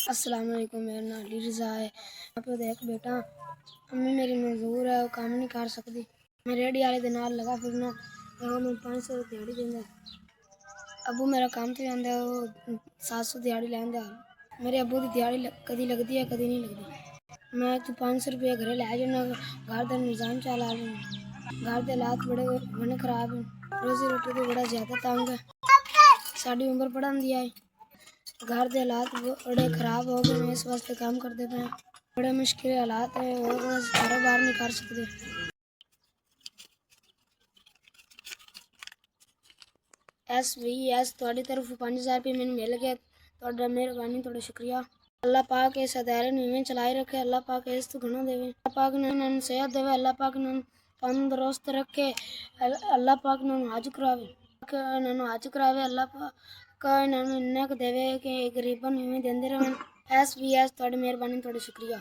अस्सलाम वालेकुम। मेरा नाम अली रज़ा है। आप देख बेटा, अम्मी मेरी मजदूर है, वो काम नहीं कर सकती। मैं रेडी वाले दे नाल लगा फिरना, वो मैं 500 दिहाड़ी देंदा। अबू मेरा काम ते जांदा, वो 700 दिहाड़ी लैंदा। मेरे अबू की दिहाड़ी कदी लगदी है, कदी नहीं लगदी। मैं तू 500 रुपये घरे लै जाना, घर का निज़ाम चला लेना। घर के हालात बड़े खराब हैं, रोजी रोटी तो बड़ा ज़्यादा तंग है। साड़ी उम्र पढ़न दी आई, घर के हालात बड़े खराब हो गए। मैं इस वास्ते काम करते पे, बड़े मुश्किल हालात है और कारोबार नहीं कर सकते। SVS थोड़ी तरफ 5000 रुपये मैंने मिल गया। थोड़ा मेहरबानी, थोड़ा शुक्रिया। अल्लाह पाक इस अदारे में चलाए रखे। अल्लाह पाक इस तो घना देवे। अल्लाह पाक ने सेहत देवे। अल्लाह पाक ने तंदुरुस्त रखे। अल्लाह पाक ने हज करावे, अल्लाह पाक इन्हें देवे कि गरीबन में देंदे रहें। SVS थोड़ी मेहरबानी, थोड़ा शुक्रिया।